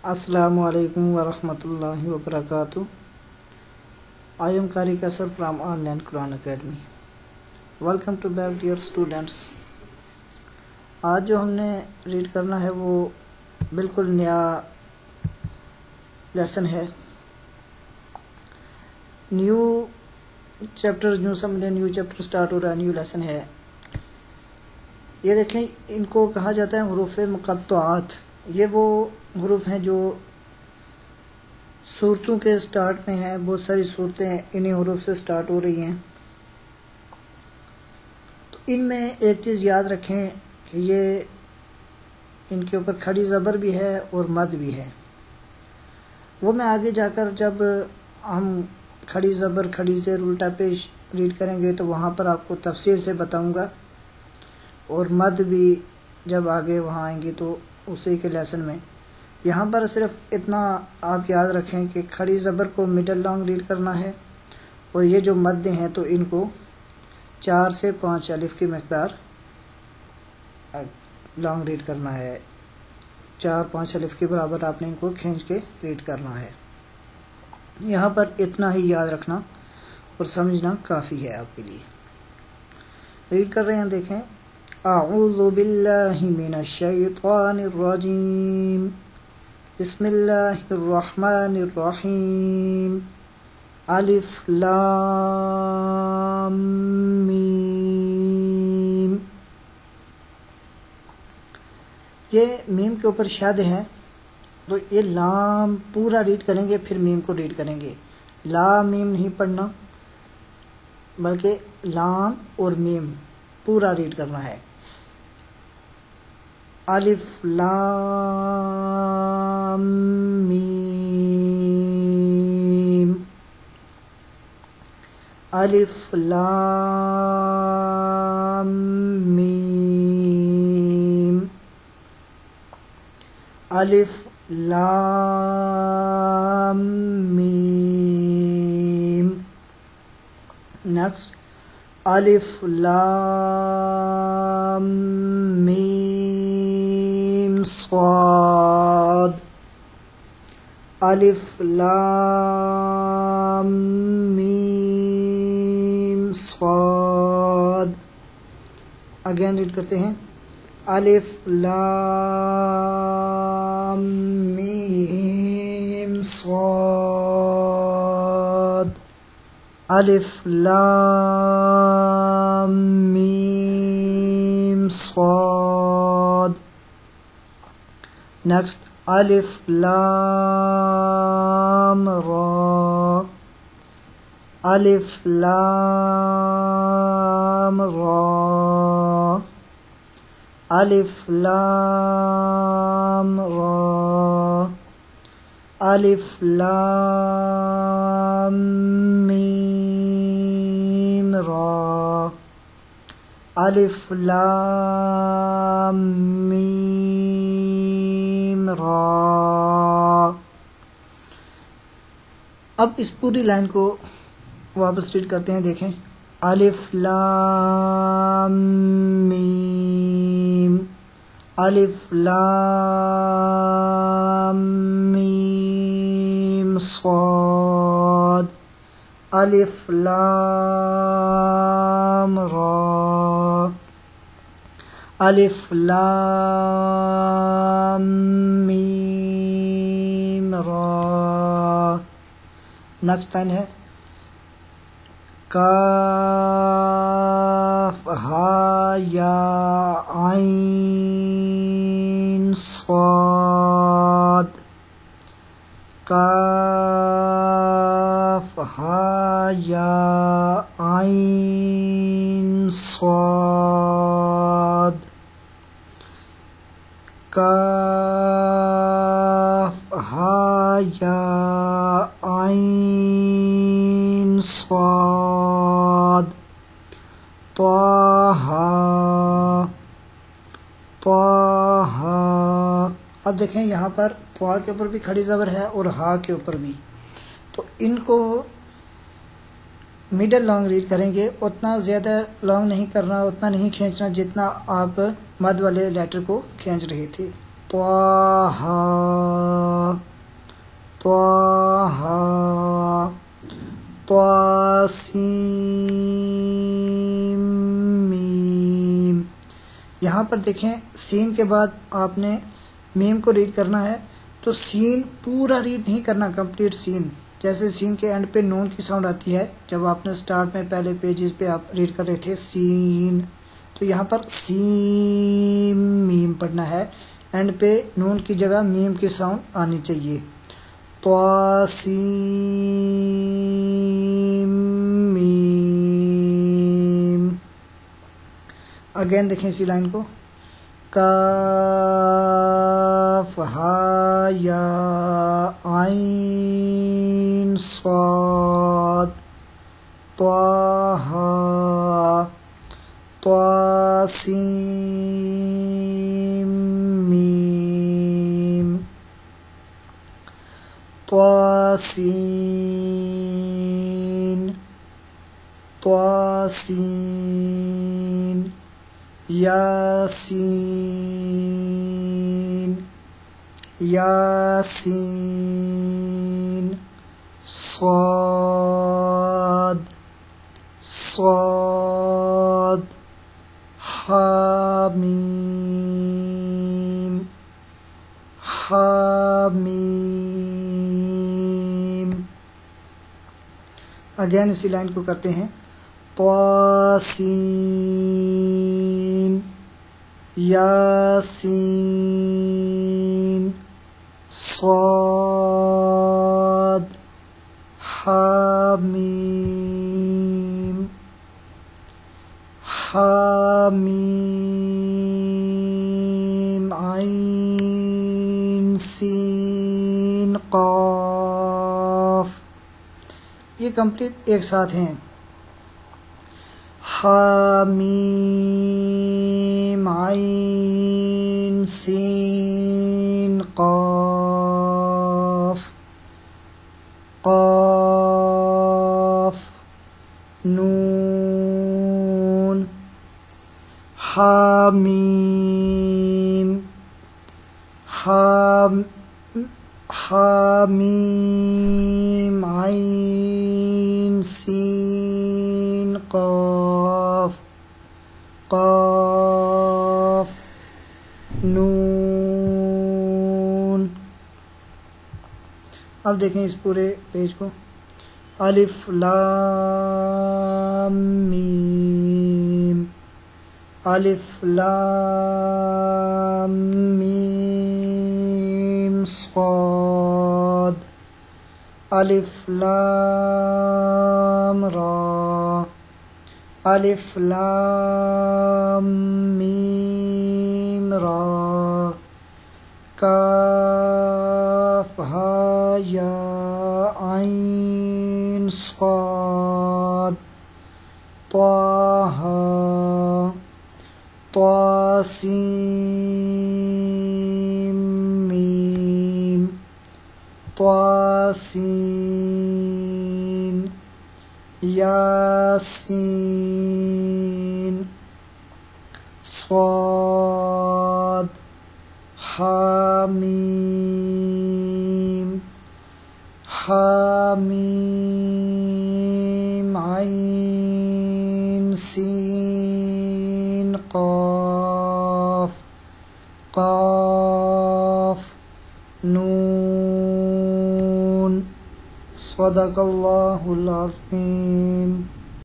Assalamu alaikum wa rahmatullahi wa barakatuh. I am Qari Kaisar from Online Quran Academy. Welcome to back dear students. آج جو ہم نے red کرنا ہے وہ بالکل نیا لیسن ہے. نیو چیپٹر جو سمجھے نیو چیپٹر سٹارٹ ہو رہا ہے, نیو لیسن ہے. یہ دیکھیں, ان کو کہا جاتا ہے حروف مقطعات. یہ وہ حروف ہیں جو صورتوں کے سٹارٹ میں ہیں. بہت ساری صورتیں انہی حروف سے سٹارٹ ہو رہی ہیں. تو ان میں ایک چیز یاد رکھیں کہ یہ ان کے اوپر کھڑی زبر بھی ہے اور مد بھی ہے. وہ میں آگے جا کر جب ہم کھڑی زبر کھڑی زیر الٹا پیش ریڈ کریں گے تو وہاں پر آپ کو تفصیل سے بتاؤں گا, اور مد بھی جب آگے وہاں آئیں گے تو اسی کے لیسن میں. یہاں پر صرف اتنا آپ یاد رکھیں کہ کھڑی زبر کو مڈل لانگ ریڈ کرنا ہے, اور یہ جو مد ہیں تو ان کو 4 سے 5 الف کی مقدار لانگ ریڈ کرنا ہے. 4-5 الف کے برابر آپ نے ان کو کھینچ کے ریڈ کرنا ہے. یہاں پر اتنا ہی یاد رکھنا اور سمجھنا کافی ہے آپ کے لیے. ریڈ کر رہے ہیں, دیکھیں. اعوذ باللہ من الشیطان الرجیم, بسم اللہ الرحمن الرحیم, الف لام میم. یہ میم کے اوپر شد ہے تو یہ لام پورا ریڈ کریں گے, پھر میم کو ریڈ کریں گے. لام میم نہیں پڑھنا بلکہ لام اور میم پورا ریڈ کرنا ہے. الف لام میم, الف لام میم, الف لام میم. نیکسٹ, الف لام میم صاد, الف لام میم صاد. اگین ریڈ کرتے ہیں. الف لام میم صاد, الف لام میم صاد. نیکسٹ, الف لام را, الف لام را, الف لام را, الف لام میم را, الف لام میم را. اب اس پوری لائن کو واپس ریڈ کرتے ہیں, دیکھیں. الف لام میم, الف لام میم صاد, الف لام را, الف لام میم را. نیکسٹ لائن ہے. کاف ہا یا عین صاد, کاف ہا یا عین صاد, کاف ہا یا عین صاد. طٰ. اب دیکھیں یہاں پر طٰ کے اوپر بھی کھڑی زبر ہے اور ہا کے اوپر بھی, تو ان کو میڈل لانگ ریڈ کریں گے. اتنا زیادہ لانگ نہیں کرنا, اتنا نہیں کھینچنا جتنا آپ مد والے لیٹر کو کھینچ رہے تھے. طٰ سین میم. یہاں پر دیکھیں سین کے بعد آپ نے میم کو ریڈ کرنا ہے، تو سین پورا ریڈ نہیں کرنا، کمپلیٹ سین. جیسے سین کے اینڈ پہ نون کی ساؤنڈ آتی ہے، جب آپ نے سٹارٹ میں پہلے پیجز پہ آپ ریڈ کر رہے تھے سین، تو یہاں پر سین میم پڑھنا ہے، اینڈ پہ نون کی جگہ میم کی ساؤنڈ آنی چاہیے. طاسین میم. اگین دیکھیں اسی لائن کو، کاف ہا یا عین صاد طٰہٰ طاسین میم. طاسین طاسین یاسین یاسین صاد صاد حامیم حامیم. اگین اسی لائن کو کرتے ہیں، طاسین یاسین صاد حامیم حامیم عین سین قاف. یہ کمپلیٹ ایک ساتھ ہیں، حامیم عین سین قاف قاف نون. حامیم حامیم عین سین قاف قاف نون. اب دیکھیں اس پورے پیج کو، الف لام میم الف لام میم صاد الف لام را الف لام میم را کاف ہا یا عین صاد طٰہٰ طاسین میم طاسین یاسین صاد حامیم حامیم عین سین قاف قاف نون. صدق اللہ العظیم.